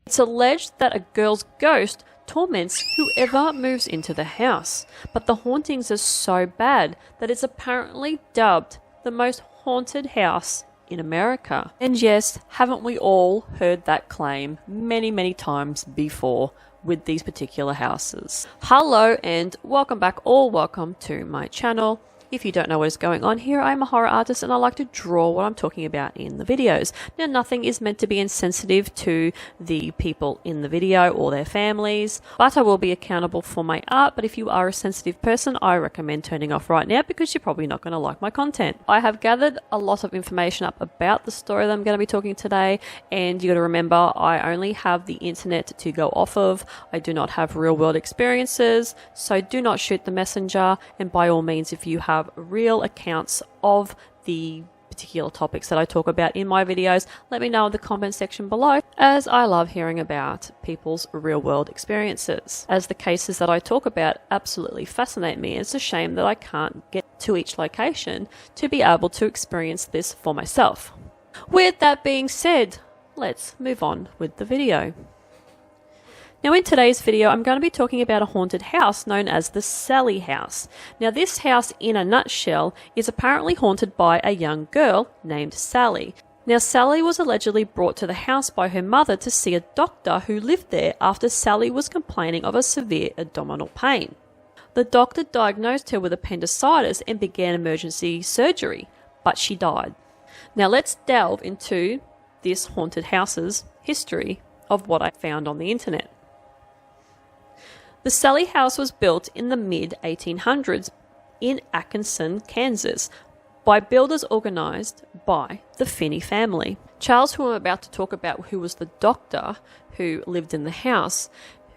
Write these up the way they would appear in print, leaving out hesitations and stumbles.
It's alleged that a girl's ghost torments whoever moves into the house, but the hauntings are so bad that it's apparently dubbed the most haunted house in America. And yes, haven't we all heard that claim many, many times before with these particular houses? Hello and welcome back, or welcome to my channel. If you don't know what is going on here, I'm a horror artist and I like to draw what I'm talking about in the videos. Now, nothing is meant to be insensitive to the people in the video or their families, but I will be accountable for my art. But if you are a sensitive person, I recommend turning off right now because you're probably not going to like my content. I have gathered a lot of information up about the story that I'm going to be talking today, and you got to remember, I only have the internet to go off of. I do not have real world experiences, so do not shoot the messenger. And by all means, if you have real accounts of the particular topics that I talk about in my videos, let me know in the comment section below, as I love hearing about people's real world experiences, as the cases that I talk about absolutely fascinate me. It's a shame that I can't get to each location to be able to experience this for myself. With that being said, let's move on with the video. Now, in today's video, I'm going to be talking about a haunted house known as the Sallie House. Now, this house, in a nutshell, is apparently haunted by a young girl named Sallie. Now, Sallie was allegedly brought to the house by her mother to see a doctor who lived there after Sallie was complaining of a severe abdominal pain. The doctor diagnosed her with appendicitis and began emergency surgery, but she died. Now, let's delve into this haunted house's history of what I found on the internet. The Sallie House was built in the mid-1800s in Atkinson, Kansas, by builders organised by the Finney family. Charles, who I'm about to talk about, who was the doctor who lived in the house,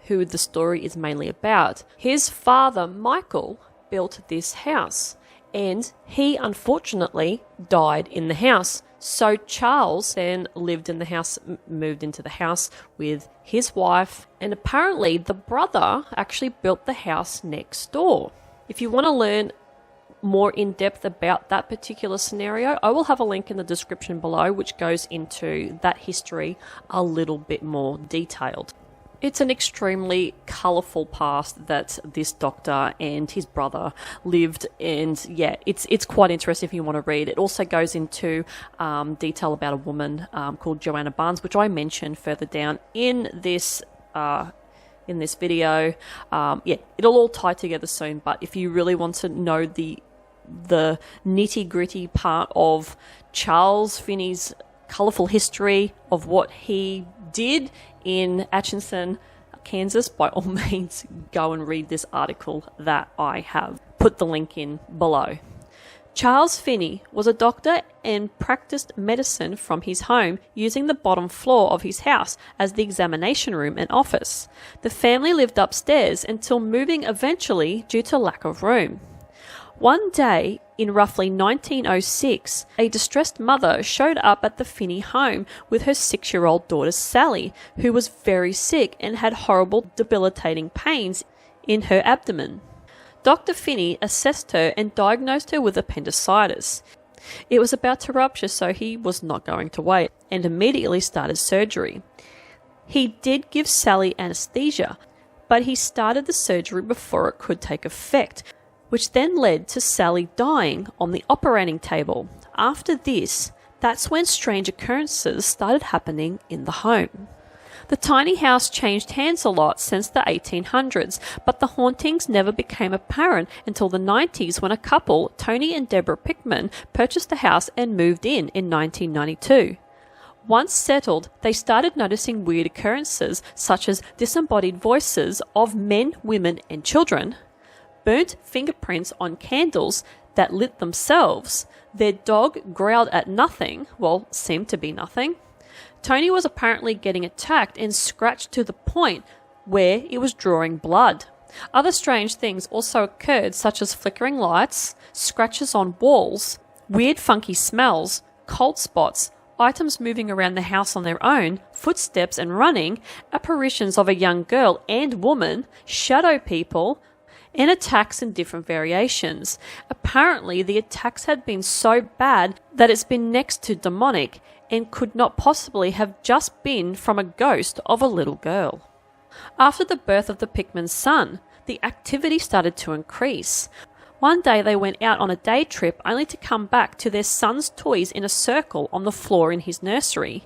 who the story is mainly about, his father, Michael, built this house, and he unfortunately died in the house. So Charles then lived in the house, moved into the house with his wife, and apparently the brother actually built the house next door. If you want to learn more in depth about that particular scenario, I will have a link in the description below which goes into that history a little bit more detailed. It's an extremely colourful past that this doctor and his brother lived, and yeah, it's quite interesting if you want to read. It also goes into detail about a woman called Joanna Barnes, which I mentioned further down in this video. Yeah, it'll all tie together soon, but if you really want to know the nitty-gritty part of Charles Finney's colourful history of what he did in Atchison, Kansas, by all means go and read this article that I have put the link in below. Charles Finney was a doctor and practiced medicine from his home, using the bottom floor of his house as the examination room and office. The family lived upstairs until moving eventually due to lack of room. One day, in roughly 1906, a distressed mother showed up at the Finney home with her 6-year-old daughter Sallie, who was very sick and had horrible debilitating pains in her abdomen. Dr. Finney assessed her and diagnosed her with appendicitis. It was about to rupture, so he was not going to wait, and immediately started surgery. He did give Sallie anesthesia, but he started the surgery before it could take effect, which then led to Sallie dying on the operating table. After this, that's when strange occurrences started happening in the home. The tiny house changed hands a lot since the 1800s, but the hauntings never became apparent until the 90s, when a couple, Tony and Deborah Pickman, purchased the house and moved in 1992. Once settled, they started noticing weird occurrences such as disembodied voices of men, women, and children, burnt fingerprints on candles that lit themselves. Their dog growled at nothing, well, seemed to be nothing. Tony was apparently getting attacked and scratched to the point where it was drawing blood. Other strange things also occurred, such as flickering lights, scratches on walls, weird funky smells, cold spots, items moving around the house on their own, footsteps and running, apparitions of a young girl and woman, shadow people, and attacks in different variations. Apparently, the attacks had been so bad that it's been next to demonic, and could not possibly have just been from a ghost of a little girl. After the birth of the Pickman's son, the activity started to increase. One day they went out on a day trip only to come back to their son's toys in a circle on the floor in his nursery.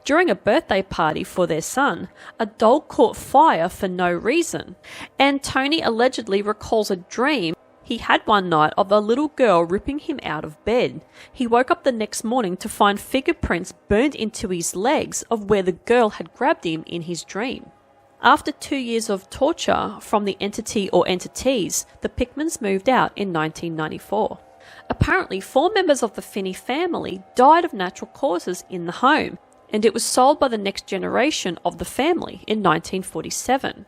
During a birthday party for their son, a doll caught fire for no reason, and Tony allegedly recalls a dream he had one night of a little girl ripping him out of bed. He woke up the next morning to find fingerprints burned into his legs of where the girl had grabbed him in his dream. After 2 years of torture from the entity or entities, the Pickmans moved out in 1994. Apparently, 4 members of the Finney family died of natural causes in the home, and it was sold by the next generation of the family in 1947.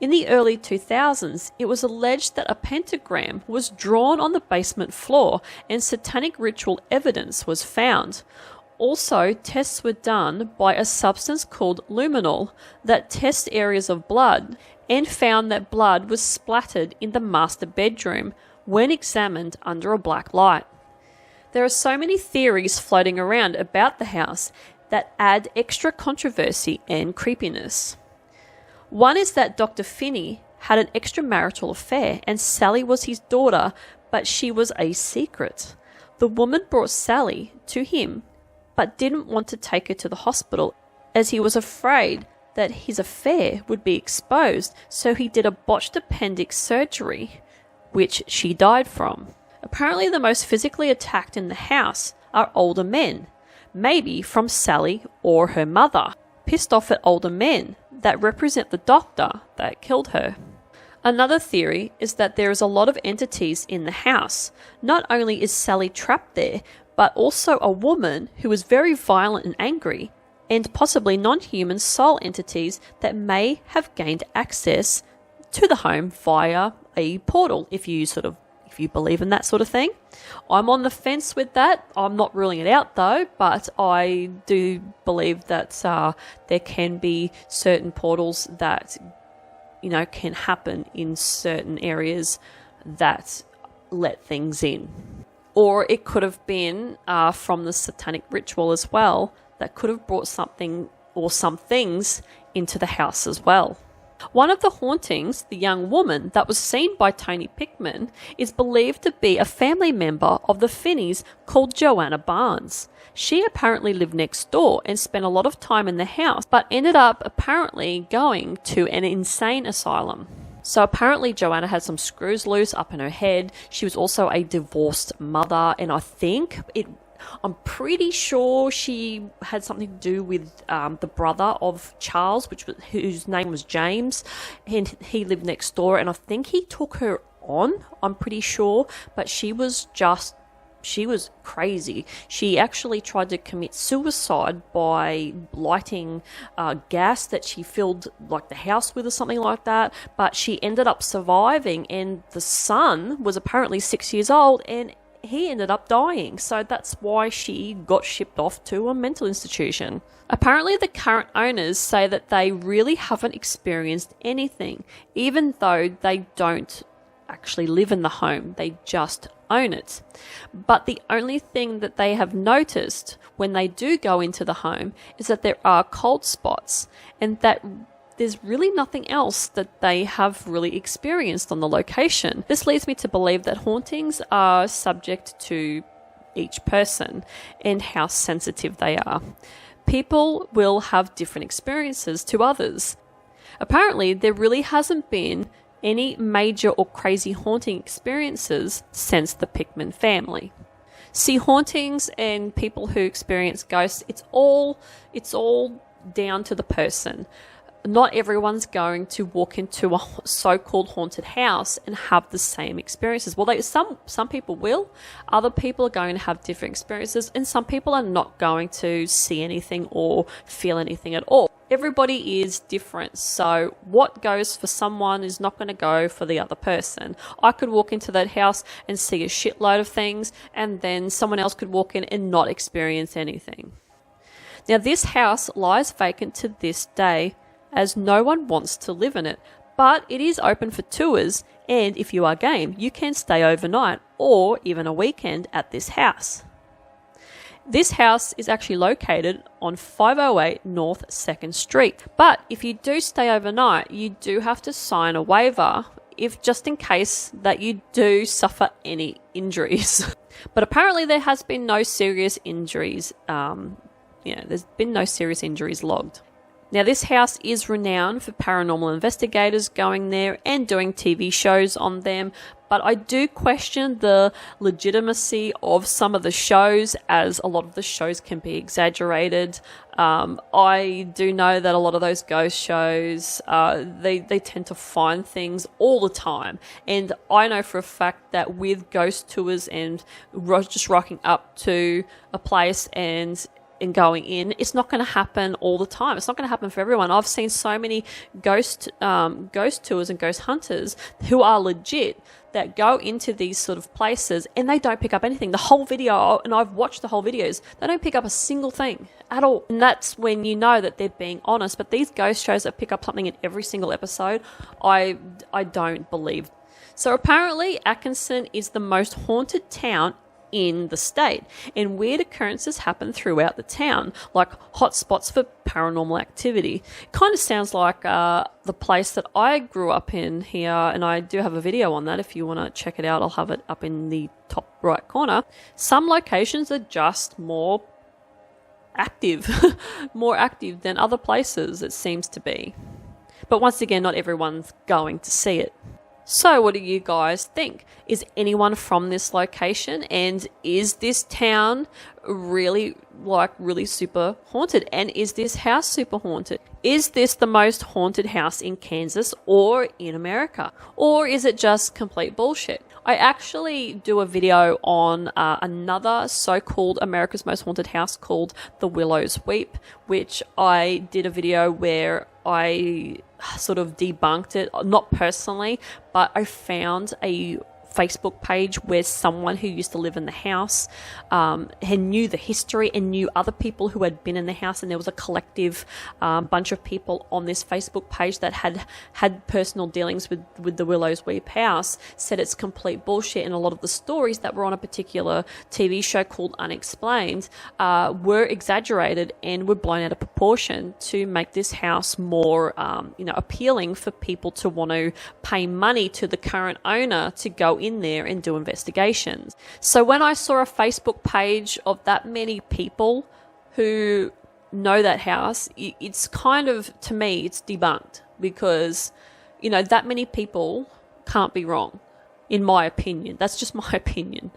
In the early 2000s, it was alleged that a pentagram was drawn on the basement floor and satanic ritual evidence was found. Also, tests were done by a substance called luminol that tests areas of blood and found that blood was splattered in the master bedroom when examined under a black light. There are so many theories floating around about the house that add extra controversy and creepiness. One is that Dr. Finney had an extramarital affair and Sallie was his daughter, but she was a secret. The woman brought Sallie to him but didn't want to take her to the hospital as he was afraid that his affair would be exposed, so he did a botched appendix surgery, which she died from. Apparently the most physically attacked in the house are older men, maybe from Sallie or her mother, pissed off at older men that represent the doctor that killed her. Another theory is that there is a lot of entities in the house. Not only is Sallie trapped there, but also a woman who is very violent and angry, and possibly non-human soul entities that may have gained access to the home via a portal, if you believe in that sort of thing. I'm on the fence with that. I'm not ruling it out though, but I do believe that there can be certain portals that, can happen in certain areas that let things in. Or it could have been from the satanic ritual as well that could have brought something or some things into the house as well. One of the hauntings, the young woman that was seen by Tony Pickman, is believed to be a family member of the Finneys called Joanna Barnes. She apparently lived next door and spent a lot of time in the house, but ended up apparently going to an insane asylum. So apparently Joanna had some screws loose up in her head. She was also a divorced mother, and I'm pretty sure she had something to do with the brother of Charles, whose name was James, and he lived next door, and I think he took her on, I'm pretty sure, but she was crazy. She actually tried to commit suicide by lighting gas that she filled the house with or something like that, but she ended up surviving, and the son was apparently 6 years old and he ended up dying, so that's why she got shipped off to a mental institution. Apparently the current owners say that they really haven't experienced anything, even though they don't actually live in the home, they just own it. But the only thing that they have noticed when they do go into the home is that there are cold spots, and that there's really nothing else that they have really experienced on the location. This leads me to believe that hauntings are subject to each person and how sensitive they are. People will have different experiences to others. Apparently, there really hasn't been any major or crazy haunting experiences since the Pickman family. See, hauntings and people who experience ghosts, it's all down to the person. Not everyone's going to walk into a so-called haunted house and have the same experiences. Well, some people will. Other people are going to have different experiences, and some people are not going to see anything or feel anything at all. Everybody is different, so what goes for someone is not going to go for the other person. I could walk into that house and see a shitload of things, and then someone else could walk in and not experience anything. Now, this house lies vacant to this day, as no one wants to live in it, but it is open for tours, and if you are game, you can stay overnight or even a weekend at this house. This house is actually located on 508 North 2nd Street. But if you do stay overnight, you do have to sign a waiver if just in case that you do suffer any injuries. But apparently there has been no serious injuries. There's been no serious injuries logged. Now, this house is renowned for paranormal investigators going there and doing TV shows on them, but I do question the legitimacy of some of the shows, as a lot of the shows can be exaggerated. I do know that a lot of those ghost shows, they tend to find things all the time. And I know for a fact that with ghost tours and just rocking up to a place and going in, it's not going to happen all the time. It's not going to happen for everyone. I've seen so many ghost tours and ghost hunters who are legit that go into these sort of places and they don't pick up anything. The whole video, and I've watched the whole videos, they don't pick up a single thing at all. And that's when you know that they're being honest. But these ghost shows that pick up something in every single episode, I don't believe. So apparently Atkinson is the most haunted town in the state, and weird occurrences happen throughout the town, like hotspots for paranormal activity. It kind of sounds like the place that I grew up in here, and I do have a video on that. If you want to check it out, I'll have it up in the top right corner. Some locations are just more active, more active than other places, it seems to be. But once again, not everyone's going to see it. So what do you guys think? Is anyone from this location, and is this town really super haunted? And is this house super haunted? Is this the most haunted house in Kansas or in America? Or is it just complete bullshit? I actually do a video on another so-called America's Most Haunted House called The Willows Weep, which I did a video where I sort of debunked it, not personally, but I found a Facebook page where someone who used to live in the house knew the history and knew other people who had been in the house, and there was a collective bunch of people on this Facebook page that had personal dealings with the Willows Weep house, said it's complete bullshit, and a lot of the stories that were on a particular TV show called Unexplained were exaggerated and were blown out of proportion to make this house more appealing for people to want to pay money to the current owner to go in there and do investigations. So when I saw a Facebook page of that many people who know that house, it's kind of, to me, it's debunked, because that many people can't be wrong, in my opinion. That's just my opinion.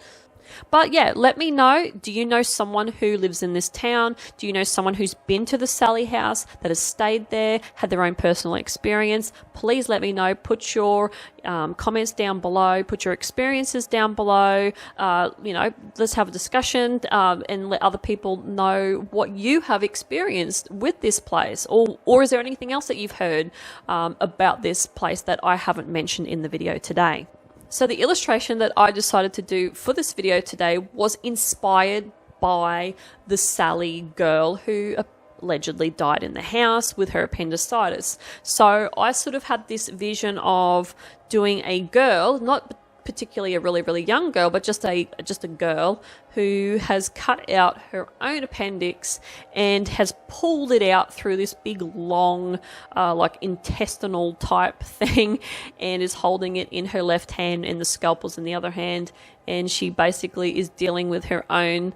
But yeah, let me know. Do you know someone who lives in this town? Do you know someone who's been to the Sallie House, that has stayed there, had their own personal experience? Please let me know. Put your comments down below. Put your experiences down below. Let's have a discussion and let other people know what you have experienced with this place. Or is there anything else that you've heard about this place that I haven't mentioned in the video today? So the illustration that I decided to do for this video today was inspired by the Sallie girl who allegedly died in the house with her appendicitis. So I sort of had this vision of doing a girl, not particularly a really, really young girl, but just a girl who has cut out her own appendix and has pulled it out through this big long like intestinal type thing, and is holding it in her left hand and the scalpel's in the other hand, and she basically is dealing with her own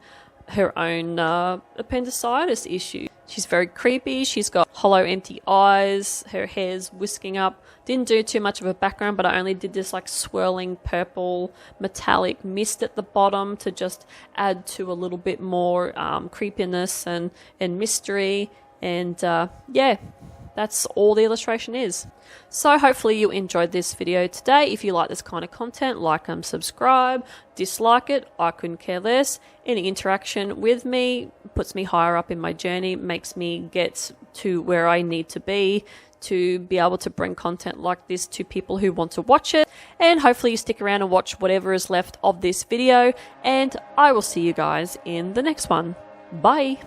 appendicitis issue. She's very creepy. She's got hollow, empty eyes. Her hair's whisking up. Didn't do too much of a background, but I only did this like swirling purple metallic mist at the bottom to just add to a little bit more creepiness and mystery. And yeah, that's all the illustration is. So hopefully you enjoyed this video today. If you like this kind of content, like and subscribe. Dislike it, I couldn't care less. Any interaction with me puts me higher up in my journey, makes me get to where I need to be able to bring content like this to people who want to watch it. And hopefully you stick around and watch whatever is left of this video, and I will see you guys in the next one. Bye!